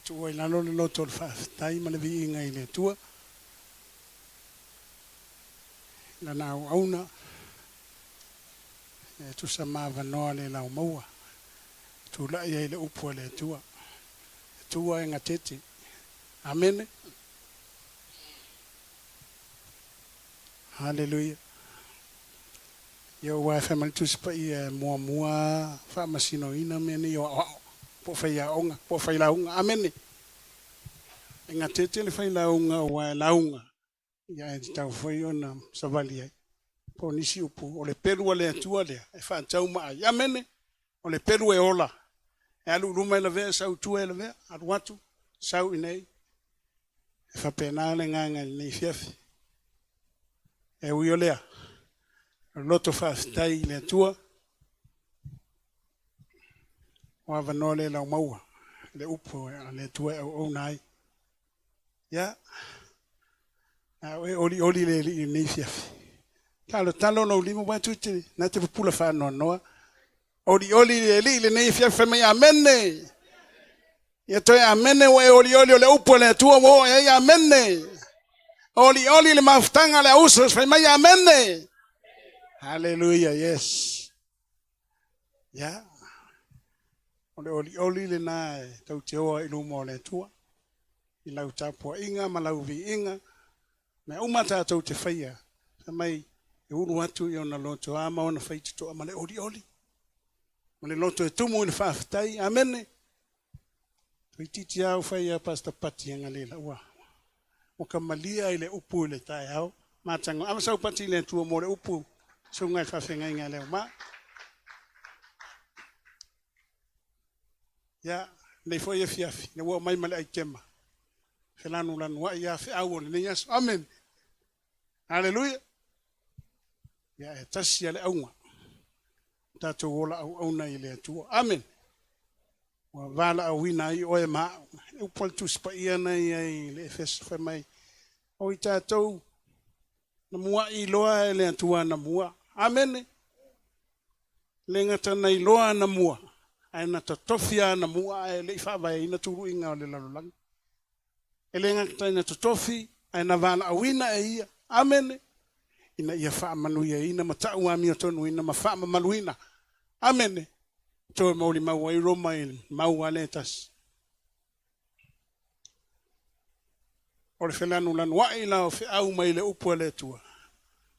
tu oi lalo le loto tai ma le vi inga ile tua la na auna tu sa ma va no le la maua tu la ia ile upu le tua e ngatete amen hallelujah yo wa fa mal tu spa ia mua fa masino ina me ni yo po fa ia onga po fa ila unga amen nga tete le fa ila unga wa la unga ya tau foi ona savali po nisi upu o le peru le tua le e fa tau ma amen o le peru e ola e alu luma le ve sa tu e le ve atu watu sau inei e fa pena le nganga ni fiafi e uiolea loto fa stai le tua wa vanole la maua le upo le tua o nai ya oli le ni fiafi talo no limo ba tuti na te pula fa no oli le ni fiafi me amenne ya to amenne we oli le upo le tua mo ya amenne oli le maftanga le usos fa me amenne. Hallelujah, yes. Ya. Oli le na tau te oa ilu mo le tua. I lau tapua inga, malau vi inga. Me umata tau te whaia. Sa mai, e uru atu i ona loto ama ona whaiti toa ma le oli. Ma le loto e tumu i le whaafitai. Amene. Tui titi au whaia pasta pati anga lela. Ua. O ka malia i le upu i le tai au. Mātango. Ama sau pati le tua mo le upu. So ngai fa fenga inga leo ma ya nei foi e fiafi ne wo mai male ai kema felanu lan wa ya fi awol ne yes amen hallelujah ya tasi ale aunga tato wola au na ile tu amen wa vala awina i o ma u pol tu spa ia na i le fes fa mai o i tato na mua i loa ele tua na mua amen lenga tana i loa na mua ai na tofia na mua ai le fa vai na turu inga le lalang elenga tana tofi ai na vala awina e ia amen ina ia fa manu ia ina mata wa mi tonu ina ma fa maluina amen to mo li ma wai roma il ma waletas o le felanu lan wa ila fi au mai le upu le tua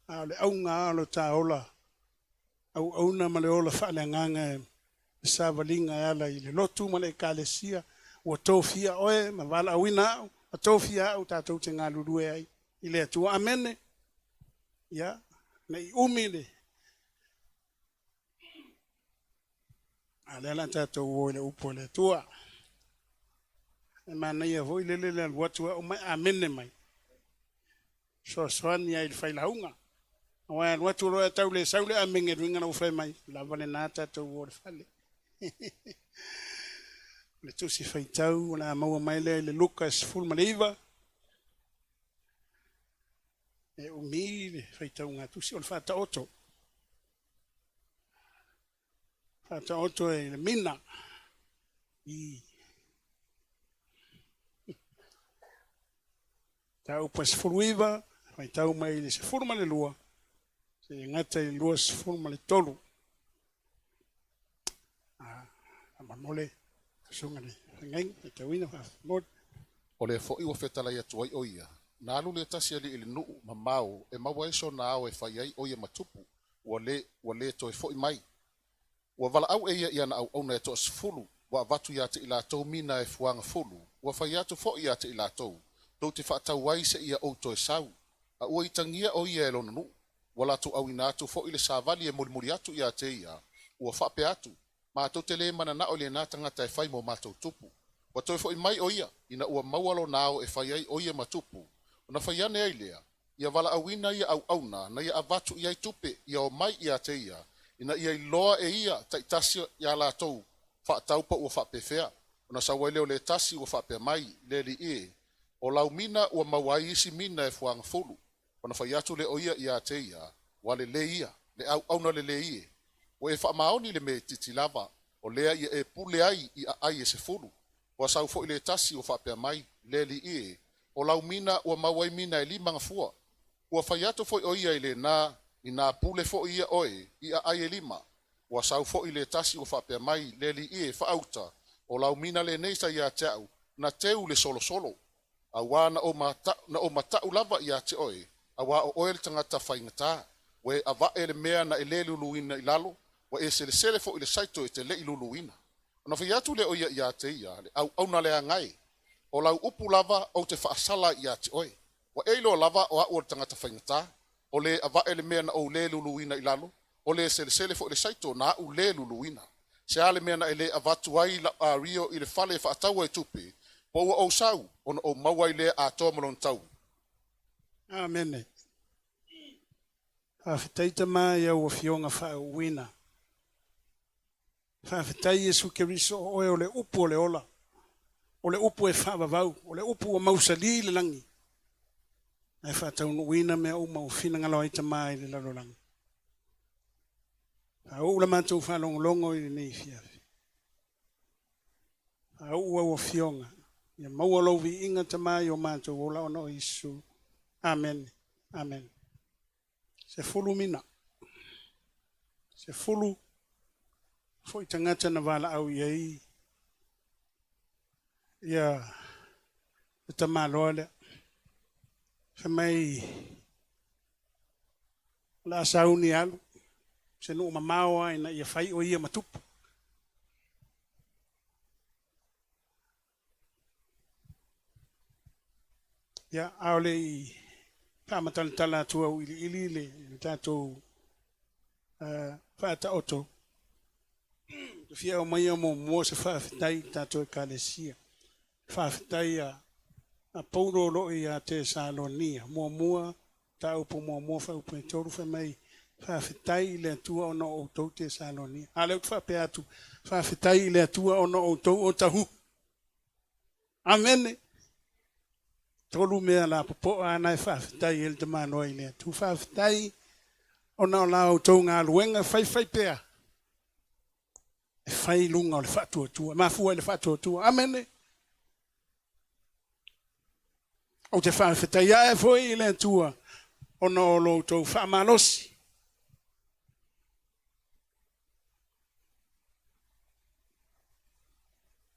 ale au nga lo taola au na male ola fa le nganga sa valinga ala ile lotu male kalesia o tofia oe ma vala awina o tofia o tatou te ngā lurue ai ile atua amene ya na i umile ale la tatou o le upo le tua e mana ia voi le watu o mai amene mai so swani ai failaunga wa watu ro tau le saule amenge ringa na ufai mai la vale na tatou o le fale le Tusi Faitau na mau mai le Luka full maliva e umi le Faitau nga Tusi o le fata oto e le mina i tau pas full Faitau mai le full male lua se ngata i lua full male tolu mole sungane ngai te wina fa mod o le fo'i o fetala ia tuai o ia na alu le tasi ali ile nuu mamau e maua iso na au e fai ai o ia matupu ua le to e fo'i mai ua vala au e ia na au ona e to asfulu ua vatu ia te ila tau mina e fuanga fulu ua fai atu fo'i ia te ila tau tau te whaatau wai se ia o to e sau a ua itangia o ia e lona nuu wala tu au ina atu fo'i le savali e mulimuri atu ia te ia ua whape atu ma to tele mana na ole na tanga tai fai mo mato tupu wa to foi mai oia ina ua maualo nao e fai ai oia matupu ona fai ane ai lea ia vala awina ia au auna na ia avatu ia tupe ia o mai ia te ia ina ia loa e ia tai tasi ia la tou fa taupa ua fa pefea ona sa wai leo le tasi ua fa pe mai le li e o lau mina ua mawai isi mina e fuanga fulu ona fai atu le oia ia te ia wale le ia le au auna le ie o e whaamaoni le me titilava o lea ia e pule ai i a ai e se fulu Ua sau fo i le tasi o whapea mai, le li ie. O lau mina ua mawai mina e 5 ngafua. Ua whai atu fo i oia i le nā, i nā pule fo ia oe, i a ai e 5. Ua sau fo i le tasi o whapea mai, le li ie whaauta. O lau mina le neisa ia te au, na teu le solo solo. A wā na o matau lava ia te oe, a wā o oe le tangata whaingata, we a vae le mea na e le luluina i lalo, wa e se le sele fo i le saito e te le i luluina. Ona whi atu le oia ia te ia, au na le angai, o lau upu lava o te whaasala ia te oe. Wa eilo lava o a ua le tangata whaingata, o le a vae le mea na o le luluina i lalo, o le se le sele fo i le saito na au le luluina. Se ale mea na e le a vatu ai la a rio i le fale whaataua e tupi, po ua o sau, ona o mawai le a toa malon tau. Amen. Whawhitaita mai au o fionga whauwina. Whawhitai Jesu Keriso oe o le upu o le ola. O le upu e whawawau. O le upu o mausali le langi. Ai whataunu wina mea o mau whina ngalo aita mai le lalo langi. Au la mātou whalongolongo i nei fiafi. Au ua o fionga. Ia maua lovi inga tamai o mātou o lao no Isu. Amen. Amen. Se fulu mina. Se fulu. Foi tangata na wala au iei. Ia. Ita maloale. Se mai. La sauni alu. Se no mamawa ina ia fai o ia matupu. Ia aole i. Pāmatala tua o ili le tātou whaata oto. Whia o mai mo mua se whawhitai tātou e kālesia. Whawhitai a pauro loi a te Salonia. Mua tā upo mua whaupu e toru mai whawhitai le atua ona o tau te Salonia. A leo whape atu whawhitai le atua ona o tau o tahu. Amen. Tolu mea la popo ana e whawhitai el te manoa i lea. Tu whawhitai ona o lao tau ngā luenga whai pea. E whai lunga o le whatua tua. Mafua i le whatua tua. Amene. O te whawhitai ae foi i lea tua. Ona o lo tau whamalosi.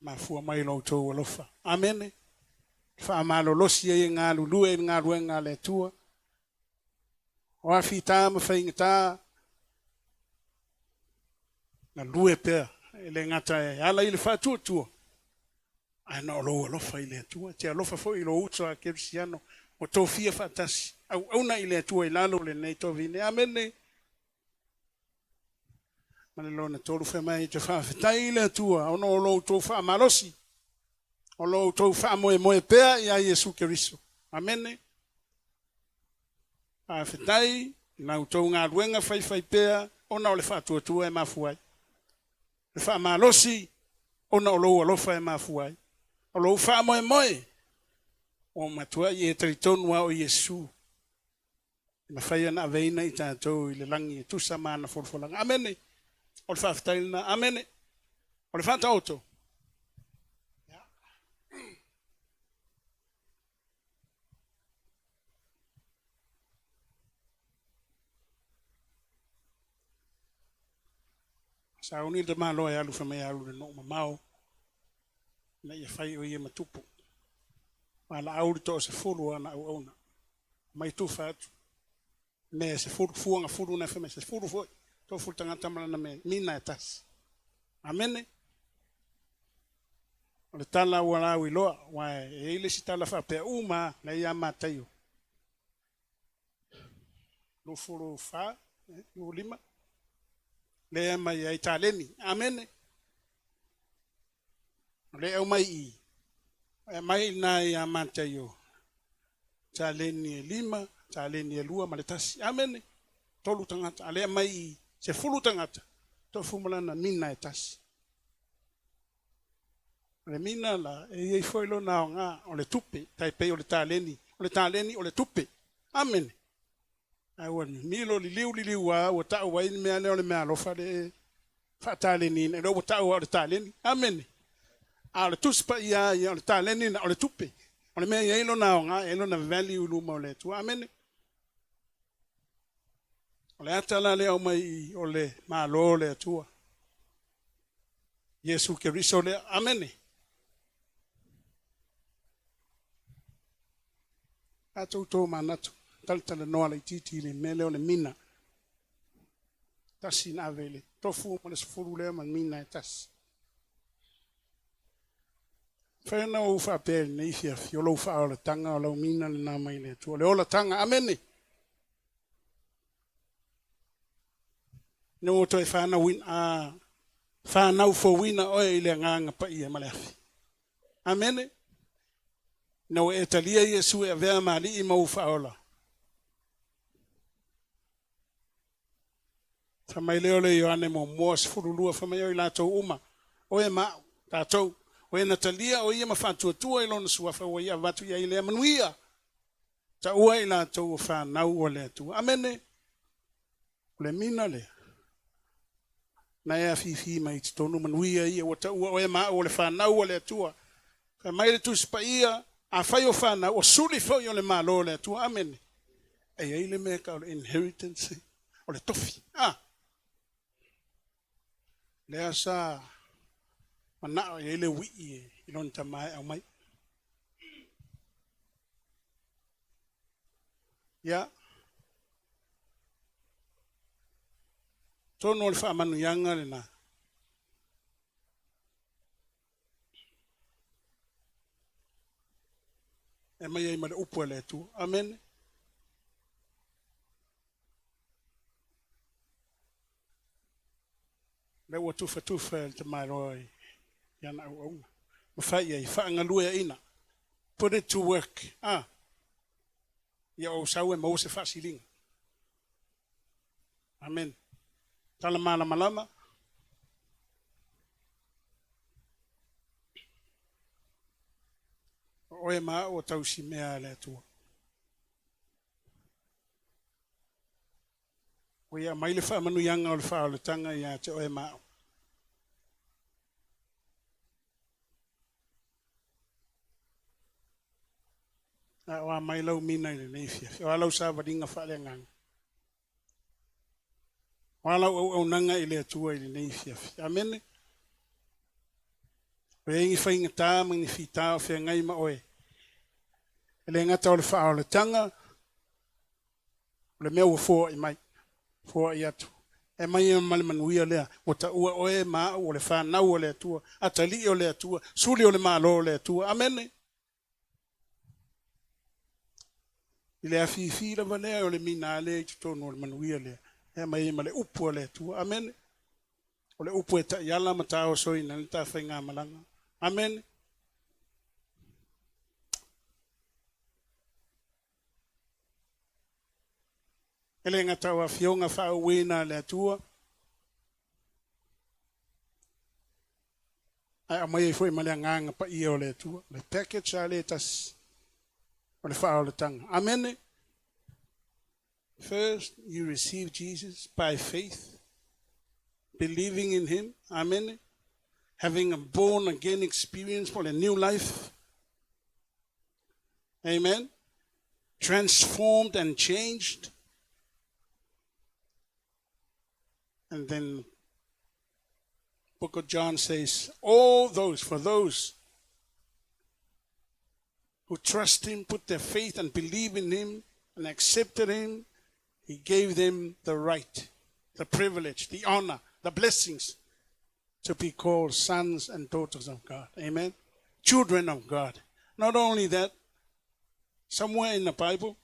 Mafua mai lo tau alofa. Amene. Whaamalo losi e ngā lulue e ngā ruenga le tua. O awhi tā ma whaingata. Na lue pēr. E le ngata e ala i le whātua tua. Ai na o lo alofa i le tua. Te alofa fo i lo uta a kerisiano. O tō fia whaatasi. Au na i le tua i lalo le nei tō vine. Amene. Mane lo na tōru whamai te whawhitai i le tua. O no o lo tō whaamalosi. O lo tau wha pea i a Jesu Keriso. Amene. A whetai, nau tau ngā ruenga whai pea, ona o le whātua e mafuai. Le wha malosi, ona o lo alofa e mafuai. O lo wha moe. O matua i e taritonua o Jesu. Na whai ana aveina i tātou i le langi e tusa mana forfolanga. Amene. O le whawhitai na. Amene. O le whata oto. Sa uni te malo e alu whamai alu le no mamao. Na ia whai o ia matupu. Ma la auri to se furu ana au auna. Mai tu whatu. Me se furu fuanga furu na whamai. Se furu foi. To furu tangata malana me. Mina e tas. Amene. O le tala ua lau i loa. Wae e ile si tala whapea uma. Na ia mataio. Lo furu wha. Lo 5. Le mai ai taleni. Amene. Le au mai i. Mai na ia mataio. Taleni 5, taleni 2 maletasi. Amene. Tolu tangata. Ale mai i. Se fulu tangata. To fumulana mina e tasi. Le mina la e foi lo na nga o le tupe. Taipei o le taleni. O le taleni o le tupe. Amene. Ai wani milo liu wa o ta wa in me ale o le me alofa de fatale ni no o ta o le tale ni amen A le tusi pa ia o le taleni na o le tupe. O le mea ia ilo na o ngā, ilo na value luma o le tua. Amene. O le atala le au mai o le malo le tua. Yesu ke riso le amene. Atou tō manatu. Talitala noa le titi le mele o le mina. Tasi na avele. Tofu mo le sufuru le man mina e tasi. Whaena o uwha apere nei fiafi. O lau wha o le tanga o lau mina le nā mai le tua. Le ola tanga. Amene. No toi whana win a whanau fo wina oe ile nganga pa ia maleafi. Amene. No e talia Yesu e vea mali I mau whaola. Whamai leo le Ioane mo moas furulua whamai o I lātou uma. Oe mao, tātou. Oe na talia o ia mawhantua tua I lona suafa o ia watu ia I lea manuia. Ta ua I lātou o whanau o lea tua. Amene. Le mina lea. Na ea fifi mai te tonu manuia ia o ta ua oe mao o le whanau o lea tua. Whamai le tuspa ia a whai o whanau o suli whai o le malo o lea tua. Amene. E eile mea ka o le inheritance o le tofi. Lea sa manao e ele wii I lon tamai au mai. Ya. Tono le whaamanu yanga le na. E mai e male upu le tu. Amen. Le ua tufa le tamai roi. Yana au au. Mawhai ei, whaangalua ina. Put it to work. Ia o sau e mau se whaasilinga. Amen. Tala malama. Oe maa o tausi mea le atua. O ia mai le whaamanu yanga o le whaoletanga ia te oe maa. Wa mai lau mina I le neifia. Wa lau sa vadinga whaale ngang. Wa lau au nanga I le atua I le neifia. Amen. O ingi whainga tā, mangi whita o whia ngai ma oe. Ele ngata o le wha o le tanga. O le mea ua fua I mai. Fua I atu. E mai e male manuia lea. O ta ua oe maa o le whanau o le atua. Atali o le atua. Suli o le malo o le atua. Amen. I le afifi la valea o le mina le I tono o le manuia lea. E mai e male upu o le atua. Amen. O le upu e ta iala ma ta o soina. Ni ta whainga malanga. Amen. Ele ngata wa fionga wha wena le atua. Ai amai e fwoi male nganga pa ia o le atua. Le package a le tas. O le wha o le tanga. Amen. First, you receive Jesus by faith. Believing in Him. Amen. Having a born again experience for a new life. Amen. Transformed and changed. And then book of John says, all those, for those who trust Him, put their faith and believe in Him and accepted Him, He gave them the right, the privilege, the honor, the blessings to be called sons and daughters of God. Amen. Children of God. Not only that, somewhere in the Bible,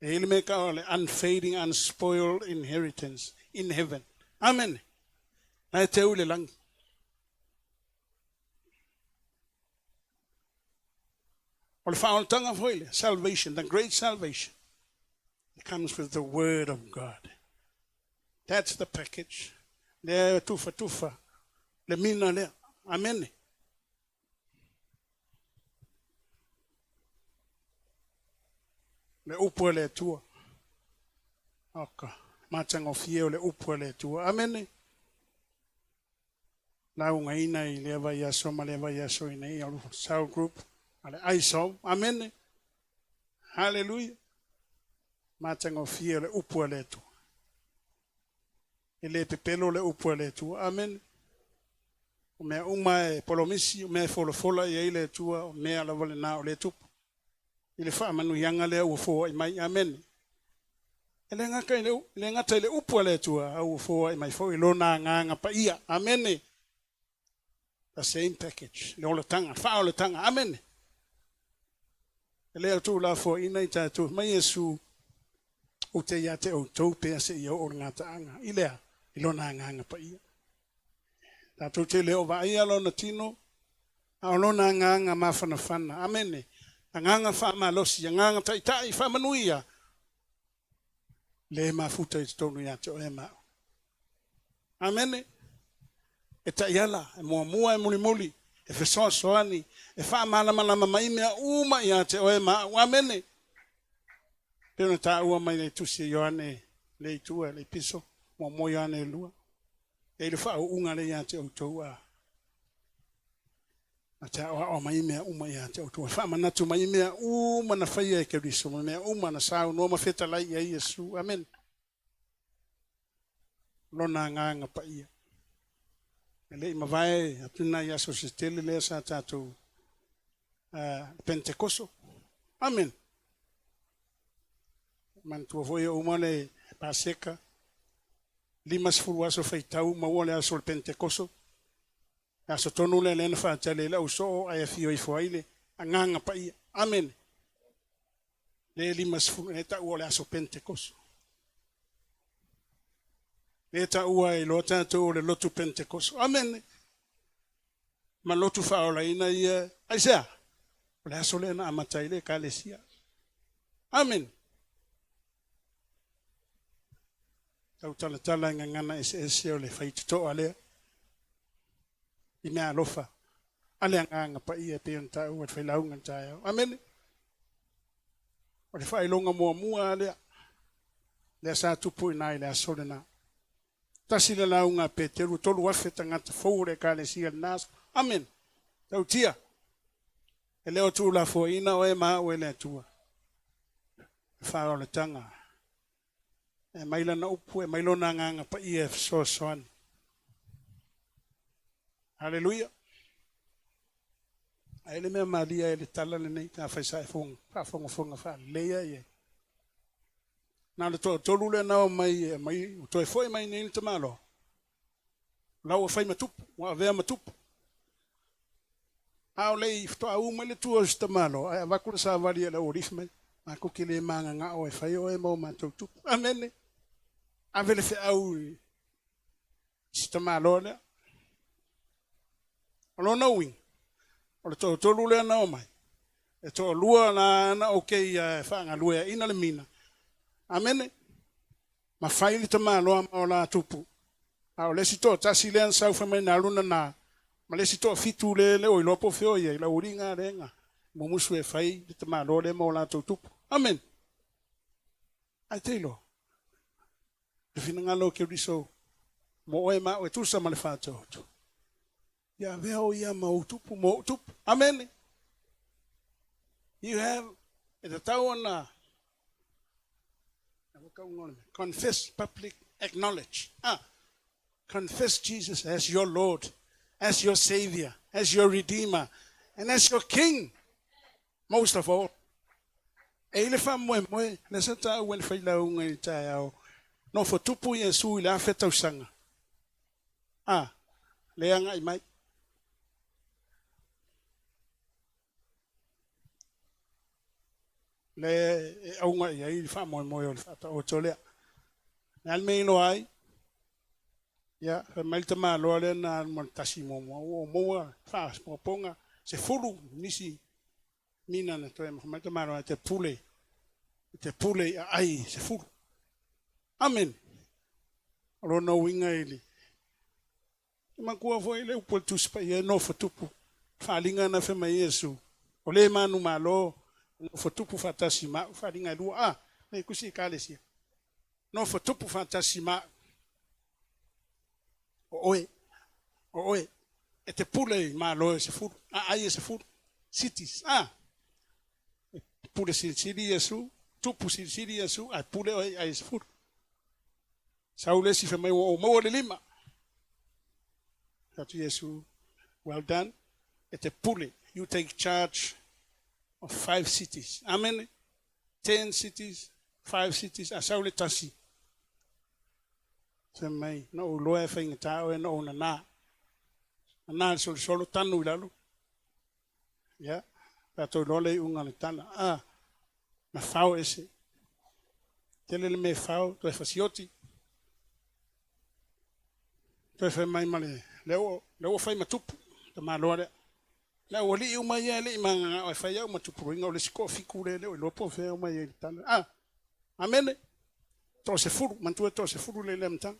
He'll make our unfading, unspoiled inheritance in heaven. Amen. Salvation, the great salvation, it comes with the word of God. That's the package. Le tufa. Le mina le. Amen. Le upo le tua. Okay. matanga fie le upu le tua. Amen. Lau ngaina I leva ia soma leva ia so ina I alu cell group. Ale aiso. Amen. Hallelujah. Matanga fie le upu le tua. Ele pepelo le upu le tua. Amen. O mea uma e polomisi, o mea folofola I ele tua, o mea la vale na o le tupu. Ile wha manu yanga le ua fōa I mai. Amen. Ele ngata ile upu le tua, au fōa I mai fōa I lona nganga pa ia. Amen. The same package. Le ola tanga, wha ola tanga. Amen. Ele au tū la fōa ina I tātou. Mai Yesu o te ia te o tau pēa se I o ngata anga. Ilea, I lona nganga pa ia. Tātou te leo wa ia lona tino, a lona nganga mawhanawhana. Amen. A nganga wha malosi, a nganga taitai wha manuia. Le mafuta I te tonu ia te o e mao. Amen. E taiala, e mua mua, e muli muli, e whesoa soani, e wha malama maimea uma ia te o e mao. Amen. Pena tā ua mai le tusi Ioane, le itua, le piso, mua mua Ioane lua. E le wha unga le ia te o toua. A te o mai mea uma ia te o toua. Wha manatu mai mea uma na whaia e keriso. Mea uma na sao no mawheta lai ia Iesu. Amen. Lona nganga pa ia. E le ima vai atuna ia so se tele lea sa tātou Pentekoso. Amen. Mantua voi o umale paseka. Limas fulu aso Faitau maua le aso le Pentekoso. Aso tonu le lena whaatale la uso ai fio I foaile. Anganga pa ia. Amen. Le limas fulu e ta ua le aso Pentekoso. Le ta ua I lo tātou le lotu Pentekoso. Amen. Ma lotu whaola ina ia. Aisea. Le aso le na amatai le kalesia. Amen. Tau tala ngangana ese o le whaitutoa lea. I mea alofa. Ale nganga pa ia pe on tau at whailaunga tae. Amen. O le whailonga mua lea. Lea sa tupu inai lea solena. Tasi le launga pe te ru tolu wafeta ngata fōre ka le sia nas. Amen. Tau tia. E leo tu la fo ina o e maa o e lea tua. Wha o le tanga. E maila na upu e mailona nganga pa ia so soan. Hallelujah. Aile mea malia e le tala le nei ka whaisa e fonga. Wha fonga wha leia ie. Nā le tolu le nao mai to e foi mai nei te malo. Lau a whai matupu, wa vea matupu. Ao lei to au mai le tua te malo. Ai wakura sa varia la orif mai. Ma kuki le manga nga o e whai o e mau matou tupu. Amen. Avele fe au sta malo le. Ono knowing. O le tolu le nao mai. E to lua na okay whanga lua ina le mina. Amen. Ma whaili te malo o la tupu. Ao lesi to tasi lean sau whamai na luna na. Ma lesi to fitu le o ilopo feo ia. Ila uringa renga. Mumusu e whai te malo le mo la tupu. Amen. Ai te ilo. Le whina ngalo ke riso. Mo oe ma oe tusa ma le whātou. Ia veo ia ma utupu mo utupu. Amen. You have at the town confess, public, acknowledge. Confess Jesus as your Lord, as your Savior, as your Redeemer, and as your King. Most of all. E le wha moe, le sa tau wen whailaunga I tae au. No fo tupu Yesu I le awhetau sanga. Leanga I mai. Le aunga I ai wha moe o le whata o tolea. Nal mei no ai. Ia, mai te maa loa le na tasi mo moa, wha mo ponga. Se furu nisi mina na toe mai te maa loa te pule. Te pule ai se furu. Amen. Rona winga ili. Ima kua fo ile upo tuspa ia no fatupu. Whalinga na whema Yesu. O le manu malo. No fatupu fatasi ma. Whalinga lua. Ne kusi kalesia. no fa tupu fantasi ma o oe e te pule ma lo se fu ai se fu cities pule siri Yesu tupu siri Yesu ai pule ai se fu saule si fa mai o mo le lima that Yesu well done e te pule you take charge of 5 cities amen 10 cities 5 cities a saule tasi se mai no lo e fa ngata o no na solo tanu lalo ya tato lole unga le tana na fao ese tele me fao to fasioti to fa mai male leo fai matupu to malore la wali uma ye le manga o fa ya matupu inga le siko fikure le lo po fe uma ye tana amen to se furu mantu to se furu le lemta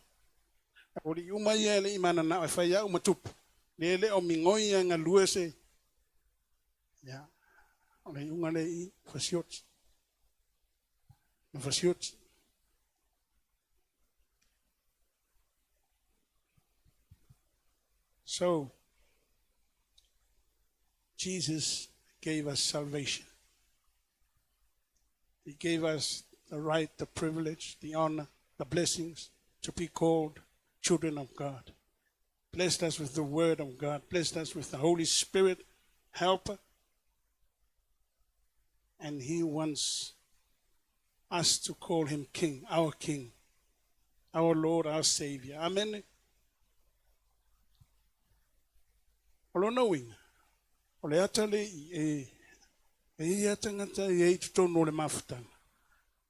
wali uma ye le imana na fa ya matupu le o mingoi nga luese ya ole unga le I fasioti so Jesus gave us salvation. He gave us the right, the privilege, the honor, the blessings to be called children of God. Blessed us with the word of God. Blessed us with the Holy Spirit, helper. And he wants us to call him King, our Lord, our Savior. Amen. Olo knowing. Ole atale atangata e tutono le mafutanga.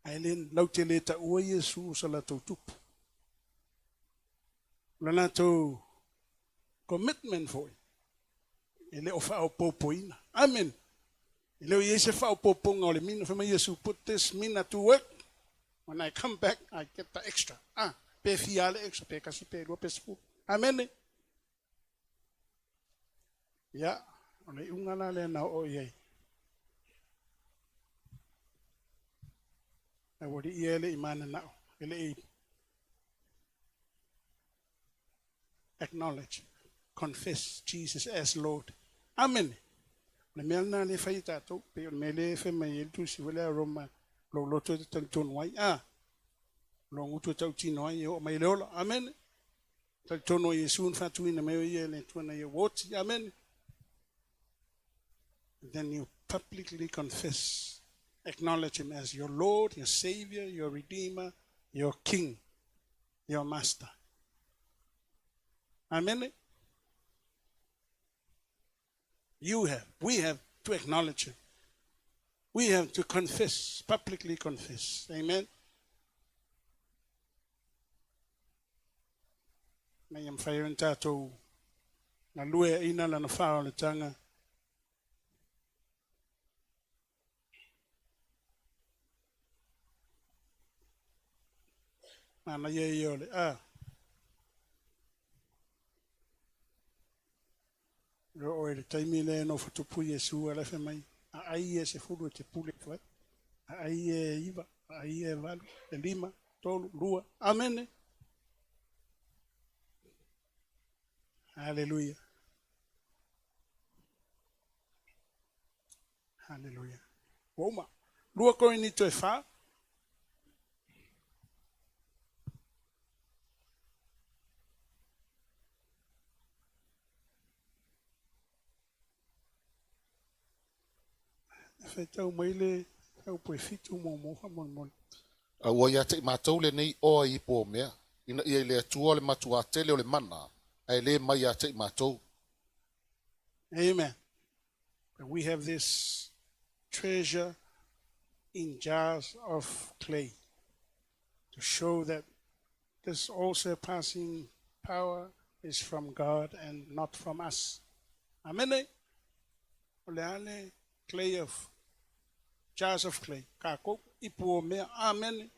Ailen lautele ta ua Yesu sala tutupu. Lana to commitment for it. Ele ofa au popoina. Amen. Ele yese fa au poponga ole mina fa Yesu put this mina to work. When I come back, I get the extra. Pe fiale extra pe kasi pe lo pe spu. Amen. Ya, ole ungala le na o ye. I would ele imana na ele acknowledge, confess Jesus as Lord. Amen. Le melna le Faitau pe me le fe mai Tusi wala Roma lo loto tanton wai lo ngutu tau tino ai o mai lo amen. Tantono Yesu fatuina me ye le tuna ye wot amen. Then you publicly confess, acknowledge him as your Lord, your Savior, your Redeemer, your King, your Master. Amen. We have to acknowledge him. We have to confess, publicly confess. Amen. Na yam fayon tato na lue ina la na fao le tanga. Na ye yole ro o le taimile no futupu Yesu ala fe mai ai se furu te pule fa ai iva ai valu e lima tolu lua amen. Hallelujah. Hallelujah. Woma lua Korinito e fa Faitau maile au poefitu mo mon. Ua ia te mātou le nei o I po mea. Ina ia le atua le matua tele o le mana. Ai le mai ia te mātou. Amen. We have this treasure in jars of clay to show that this all surpassing power is from God and not from us. Amen. Oleane clay of jars of clay. Kako ipo mea. Amen.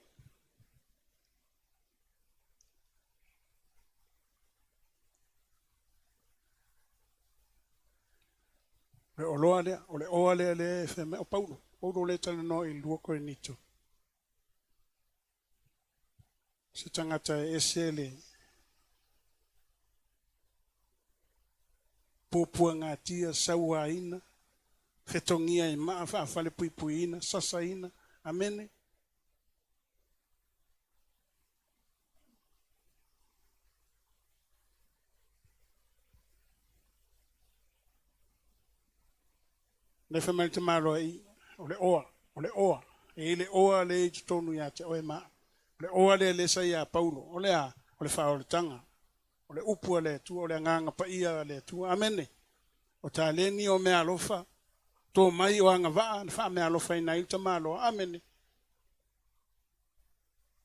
Ole oale le feme o Paulo le tala no I lua Korinito. se tangata e sele pupua ngā tia saua ina, fetongia i maa whaafale pui ina, sasa ina, amene. Le whamari te maroa i, o le oa, e le oa le i tonu ia te oe maa, o le oa le sai a Paulo, o le a, o le wha o le tanga, o le upua le tua, o le nganga pa ia le tua, amene. O ta leni o mea alofa, tō mai o anga waa, na wha mea alofa ina i ta maloa, amene.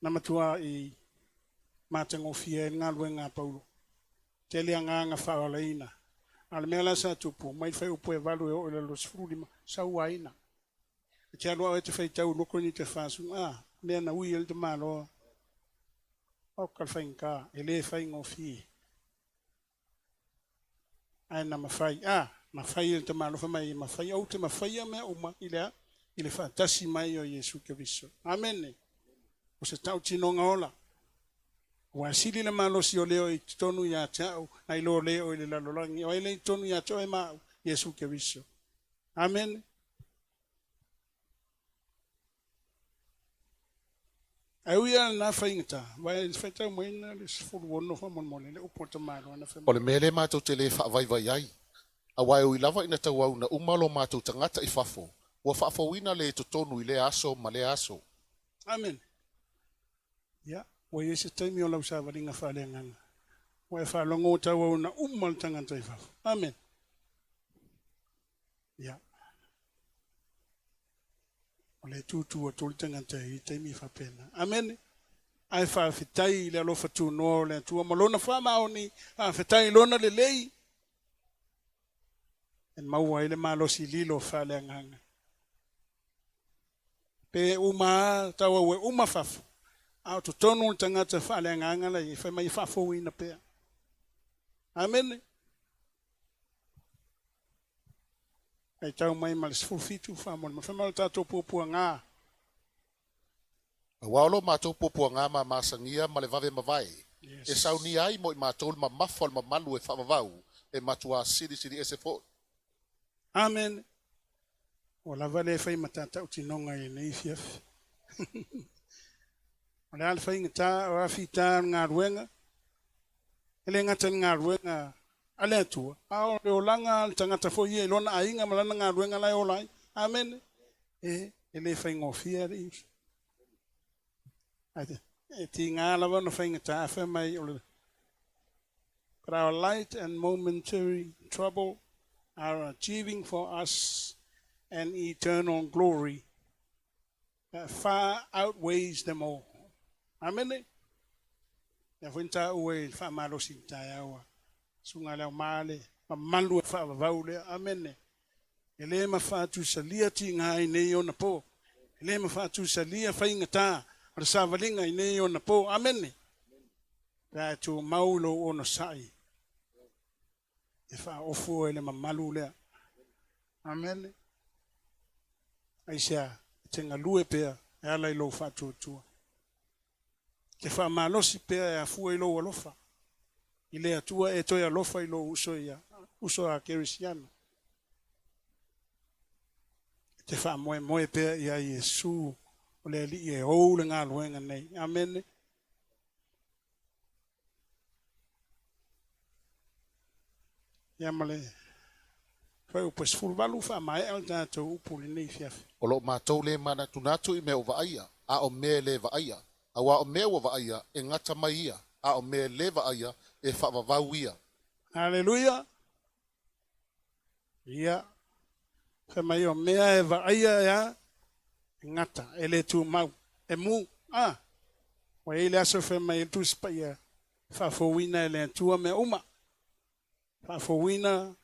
Na matua i mātango fia e ngā luenga Paulo, te lea nganga wha o le ina, ale mea lasa tupu, mai whai upu e walu e o le los frulima, saua ina. E te aloa e te Faitau, loko ni te whasu, mea na ui e le te maloa, au kalwhainka, e le whai ngō fie. Ai na mawhai, mawhai e te malofa mai, mawhai au te mawhai a mea uma, i le whaatasi mai o Jesu Keriso. Amen. O se tau tinonga ola. Wa sili le malosi o leo i tonu ya tau, na ilo leo i le lalolangi, o ele i tonu ya tau e mau, Jesu Keriso. Amen. Au ia na whaingata, wai Faitau moina le sifuru wono wha monmone, le upota maro ana whaingata. O le mele mātou te le whaavaiwai ai. A wai o i lava ina tau au na umalo mātou tangata i whafo. Ua whaafawina le totonu i le aso ma le aso. Amen. Ya, wa yese taimi o lau sa waringa whale nganga. Wa e whalongo tau au na umal tangata i whafo. Amen. Ya. O le tutu o tuli tangata i taimi whapena. Amen. Ai whawhitai le alofa tu noa le tua malona whamao ni whawhitai lona le lei. En maua ile malosi lilo whale nganga. Pe uma tawa we uma fafu. Au to tonu tangata whale nganga la i whai fafu ina pea. Amen. Ai tau mai malis fulfitu whamon. Ma whamalo tato pupua ngā. Walo mātou popua ngā ma masangia ma le vave mawai. E sauni ai mo i mātou ma mafol ma malu e whavavau e matua siri Asafo. Amen. O la vale fai matata uti nonga i nei fiaf. O le ala fai ngata o afita ngā ruenga. Ele ngata ngā ruenga ale atua. A o langa tangata fo ie lona ainga malana ngā ruenga lai o lai. Amen. Ele fai ngofia ri. Ti ngā lawa no fai ngata afe mai o le. But our light and momentary trouble are achieving for us an eternal glory that far outweighs them all. Amen. Ya winta uwe fa malo sinta yawa. Sunga leo male, malu fa vaule. Amen. Ele ma fa tu salia ti ngai nei ona po. Ele ma fa tu salia fa ingata. Ora sa valinga nei ona po. Amen. Ya tu maulo ona sai. E fa ofu ele ma malu le. Amen. Aisha tenga lue pea e ala ilo fa tutua. Ke fa malosi pea e fu ilo alofa. Ile atua e toi alofa ilo uso a kerisiano. Te fa moe pea ia Yesu o le li e ou le ngā luenga nei. Amen. Ia male. Fai upes fulvalu fa mai al tātou upuli nei fiafi. O lo mātou le mana tunatu i mea o vaia, a o mea le vaia. A wa o mea o vaia e ngata mai ia, a o mea le vaia e whaavavau ia. Hallelujah. Ia. Fai mai o mea e vaia ia, ngata, ele tu mau, e mu, wa ele aso fai mai tu spa ia, whafowina ele tua mea uma. Whafowina,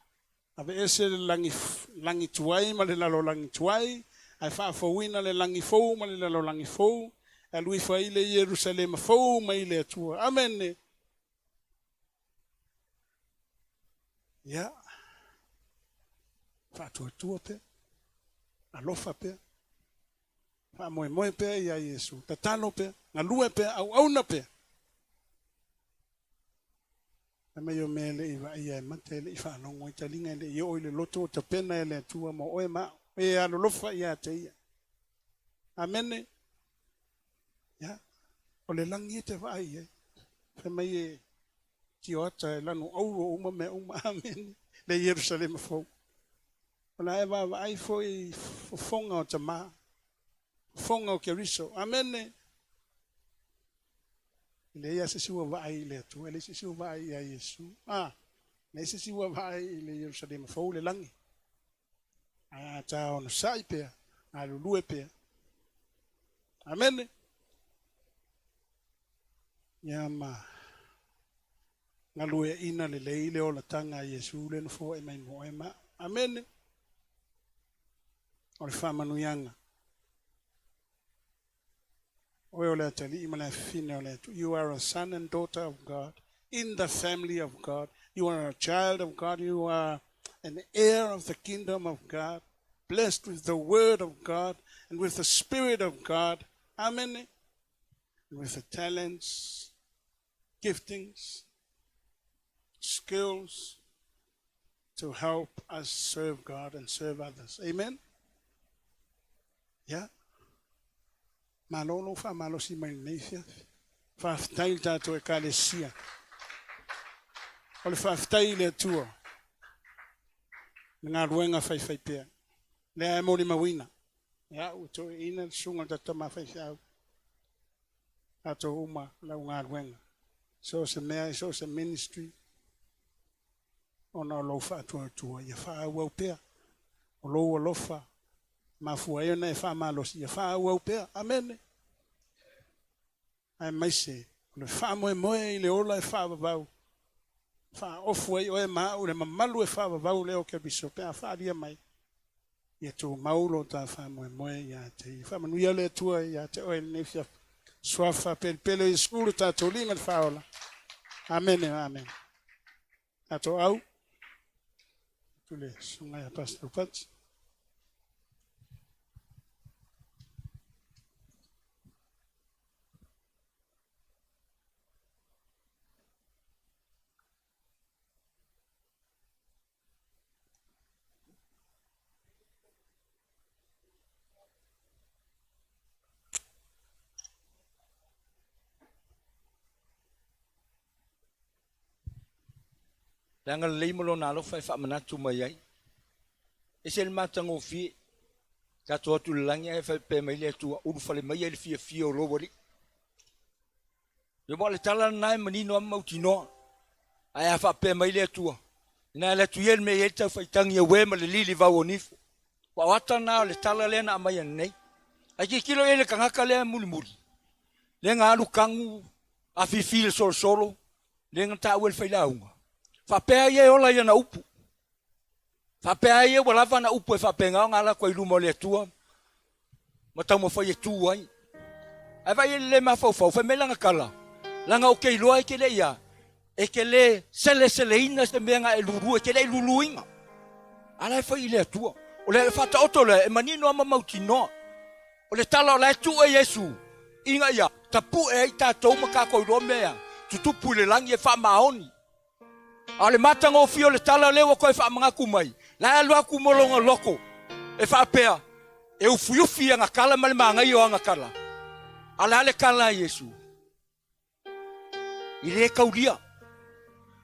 ave ese le langi tuai, ma le lalo langi tuai, ai whafowina le langi fou, ma le lalo langi fou, e lui fai le Jerusalem fou, ma ile atua. Amen. Ia. Whaatua pe, alofa pe, wha moe pe ia Yesu, tatalo pe, ngā lue pe, au auna pe, Ama yo mele iwa ia matele ifa no ngoi talinga le yo ile loto te pena le tua mo oe ma e alo lofa ia te ia. Amen. Ya. Ole langi te vai e. Fe mai e ti ota lanu au uma me uma amen. Le Jerusalem fo. Ona e va ai foi fonga o te ma. Fonga o Keriso. Amen. Le ia se siwa vai le tu, le se siwa vai ia Yesu. Le se siwa vai le Jerusalem fo le langi. Ta ona sai pe, a lulu pe. Amen. Ya ma. Ngalu e ina le le o la tanga Yesu le no fo e mai mo e ma. Amen. O le fa manu yanga. You are a son and daughter of God, in the family of God. You are a child of God. You are an heir of the kingdom of God, blessed with the word of God and with the spirit of God. Amen. And with the talents, giftings, skills to help us serve God and serve others. Amen. Yeah. Malolo fa malo si mai neifia. Fa ftai tato e kalesia. Ole fa ftai le tua. Nga ruenga fai pia. Le ai mori mawina. Ya uto ina sunga tata ma fai fiau. Ato uma la nga ruenga. So se mea, so se ministry. Ona lo fa tua. Ya fa au pia. O lo lofa. Mafua yo na fa malo si fa au pe. Amen. Ai mai se le fa mo le ola fa va. Fa ofu o ma o le mamalu fa va le o ke biso pe fa dia mai. Ye tu maulo ta fa mo ya te fa manu ya le tua ya te o ne fia swafa pele skulu ta to linga fa ola. Amen. Amen. Ato au. Tu le sunga ya pastor Pat. Langa leimolo na lo fai fa manatu mai ai. Ese le matango fi ka to tu langi e fa pe mai le tu u fa le mai le fi o lo wori. Yo mo le tala na mani no mautino. Ai fa pe mai le tu. Na le tu yel me yeta fa tangi we ma le lili va onif. Wa wata na le tala le na mai nei. Ai ki kilo ele kangaka le muli. Le nga lu kangu a fi fil solo. Le nga ta wel fa la unga. Fa pea ye ola ye na upu. Fa pea ye wala fa na upu e fa penga ngala ko ilu mo le tua. Mata mo fa ye tu ai. Ai va ye le ma fa fa me langa kala. Langa o ke lo ai ke le ya. E ke le sele ina se menga e lulu e ke le lulu inga. Ala fa ile tua. O le fa ta oto le e manino ama mautino. O le tala la tu e Yesu. Inga ya tapu e ta to ma ka ko ro mea. Tutupu le langi e fa maoni. Ale matango fio le tala lewa ko e fa manga kumai. La lua ku molonga loko. E fa pea. E ufiufi nga kala male manga yo nga kala. Ala le kala Yesu. Ile kaulia.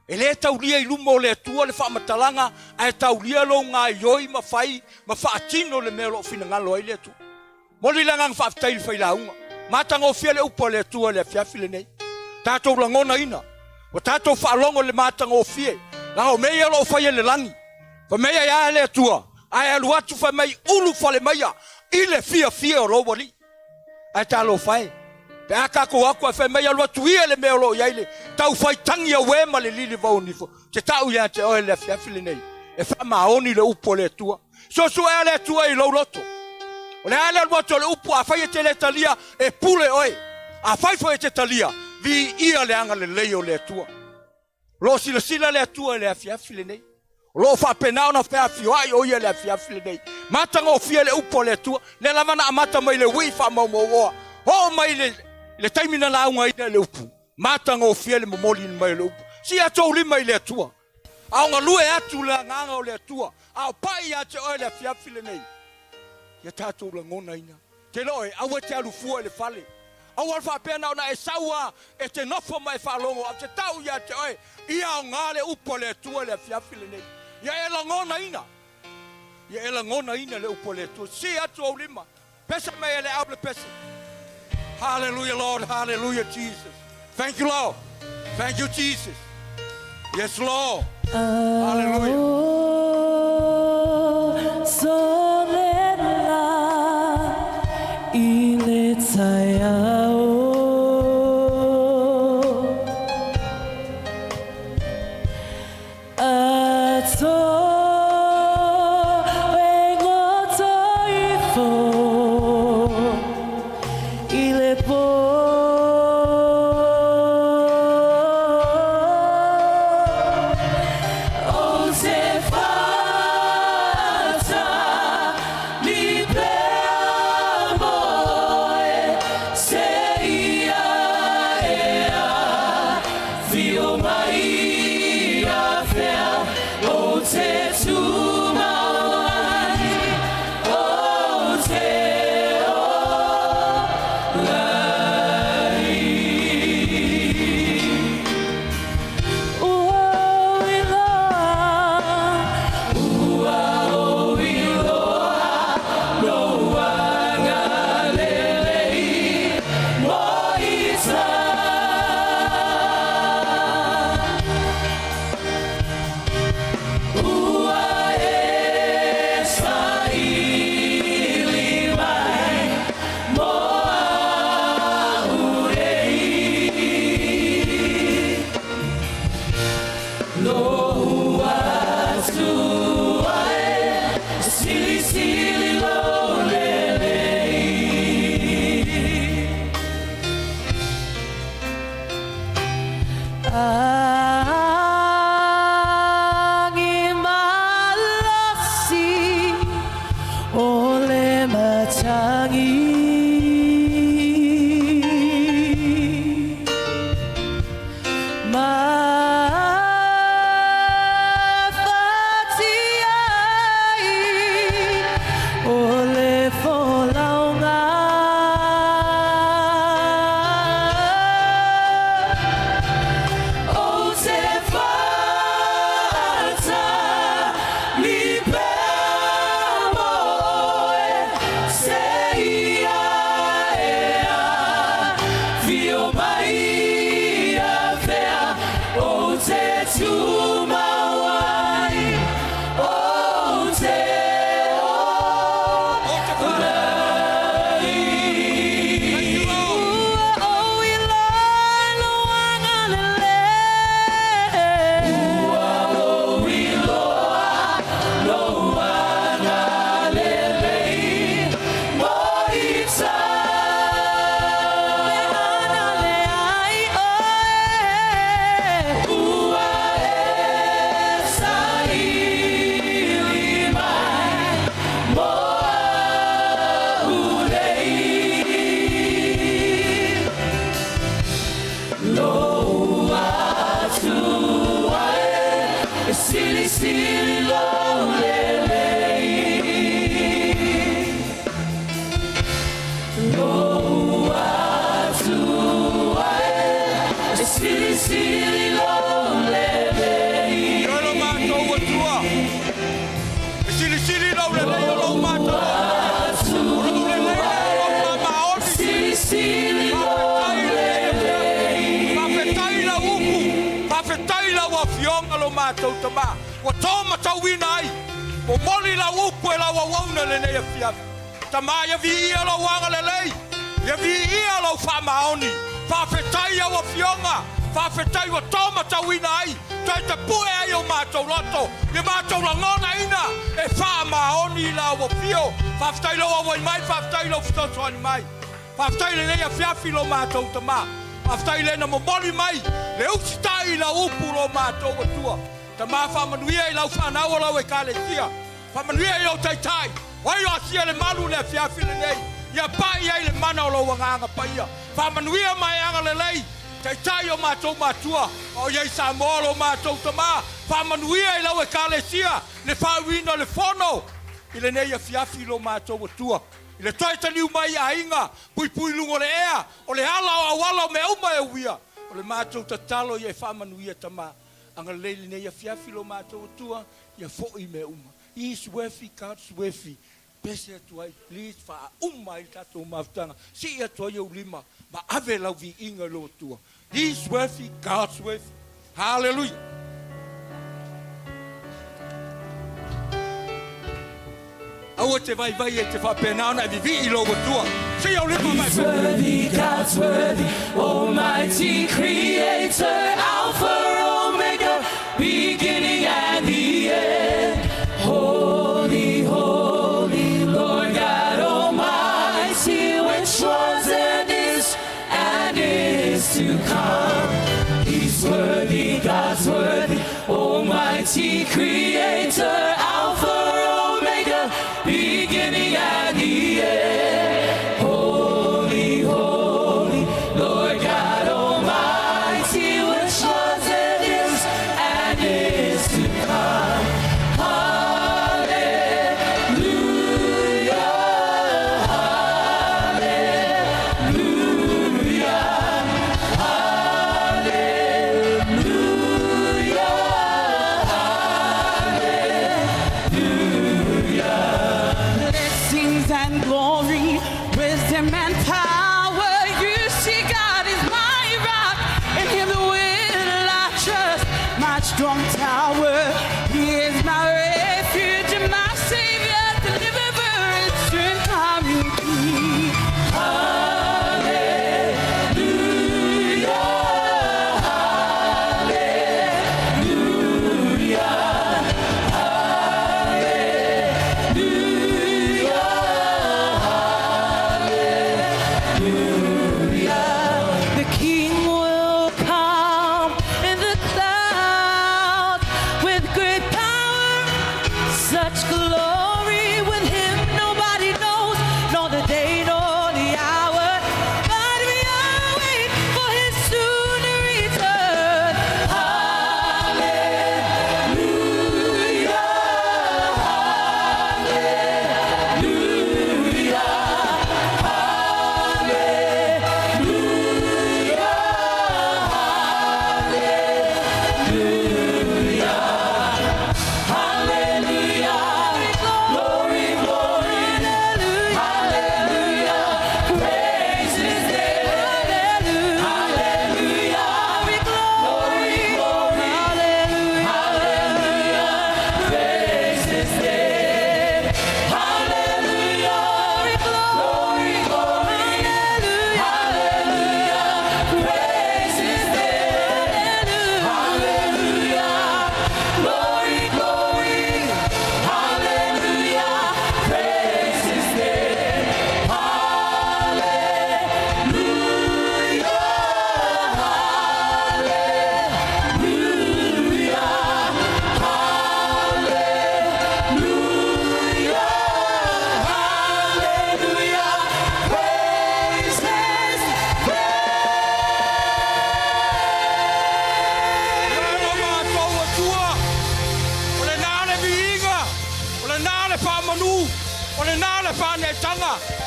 Ele taulia ilumo le tua le fa matalanga ai taulia lo nga yoi mafai mafa atino le melo fina ngalo ile tu. Moli langa fa tail fa ila unga. Matango fio le upo le tua le fiafi le nei. Tato langona ina. O tato fa longo le matanga o fie. La o meia lo fa le langi. Fa meia ya le tua. Ai alu atu fa mai ulu fa le meia. Ile fia o lo wali. Ai ta lo fai. Pe aka ko ako fa meia lo atu ile me lo ya ile. Tau fai tangi a we ma le lili va unifo. Te tau ya te o le fia fili nei. E fa maoni le upo le tua. So le tua i lo loto. O le ale lo le upo a fai te le talia e pule oi. A fai fo te talia. Vi ia le anga le leo le tua. Lo sila le tua le afiafi le nei. Lo fa penao na fa fio ai o ia le afiafi le nei. Mata ngo fia le upo le tua. Le lavana amata mai le wi fa mo o. O mai le taimina la unga ina le upu. Mata ngo fia le momoli mai le upu. Si ato lima ile tua. Au ngalue atu la nganga o le tua. Au pai ate o le fiafile nei. Ia tātou la ngona ina. Te loe, awa te alufua le fale. Au alfa pena ona e saua e te nofo mai whalongo. Au te tau ia te oe. Ia o ngale upo le tua le fiafile nei. Ia e la ngona ina. Ia e la ngona ina le upo le tua. Si atu o lima. Pesa mai ele au le pesa. Hallelujah, Lord. Hallelujah, Jesus. Thank you, Lord. Thank you, Jesus. Yes, Lord. Hallelujah. Tamaya vi ia lo wanga lelei. Ia vi ia lo fa maoni. Fa fetai wa fionga. Fa fetai wa toma tawina ai. Tai te pue ai o matou loto. Ia matou la ngona ina. E fa maoni la wa fio. Fa fetai lo wa mai. Fa fetai lo fitoto ani mai. Fa fetai le ia fiafi lo matou tama. Fa fetai le na momoli mai. Le usitai la upu lo matou wa tua. Tama fa manuia i lau fa na wa lau e kale kia. Fa manuia i o tai tai. Wai o sia le malu le fiafi le nei. Ia pai ai le mana o lo wanga pa ia. Fa manuia mai anga le lei. Tai o mātou mātua. O iei Samoan o mātou tamā. Whamanuia I lau e kālesia. Le whauina le whono. I le nei a fiafi lo mātou atua. I le toi taniu mai a inga. Pui lungo le ea. O le hala o awala o me uma e uia. O le mātou tatalo I e whamanuia tamā. Anga leili nei a fiafi lo mātou atua. Ia fo'i me uma. I suefi, God suefi. Pese atuai, please, wha uma I tatou mautanga. Si atuai au lima. Ma ave lau vi inga lo tua. He's worthy, God's worthy. Hallelujah. Aua te vai e te whapena ona I vi I lo tua. Si au lima mai. He's worthy, God's worthy. Almighty Creator, Alpha, Omega, beginning and the end. Holy, holy, Lord God Almighty, which was and is to come. He's worthy, God's worthy, Almighty Creator, Alpha, Omega, beginning and the end. Holy, holy, Lord God Almighty, which was and is to come. Strong tower, He is my refuge and my Savior, deliverer and strength I repeat. Hallelujah, hallelujah, hallelujah, hallelujah. The King will come in the clouds with great power, such glory with Him nobody knows, nor the day nor the hour, but we all wait for His soon return. Hallelujah, hallelujah,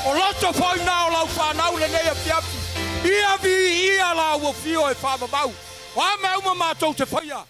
O loto foi na o lau whanau le nei a fiapi. Ia vi ia la ua fio e whamamau. Wa me uma mātou te whaia.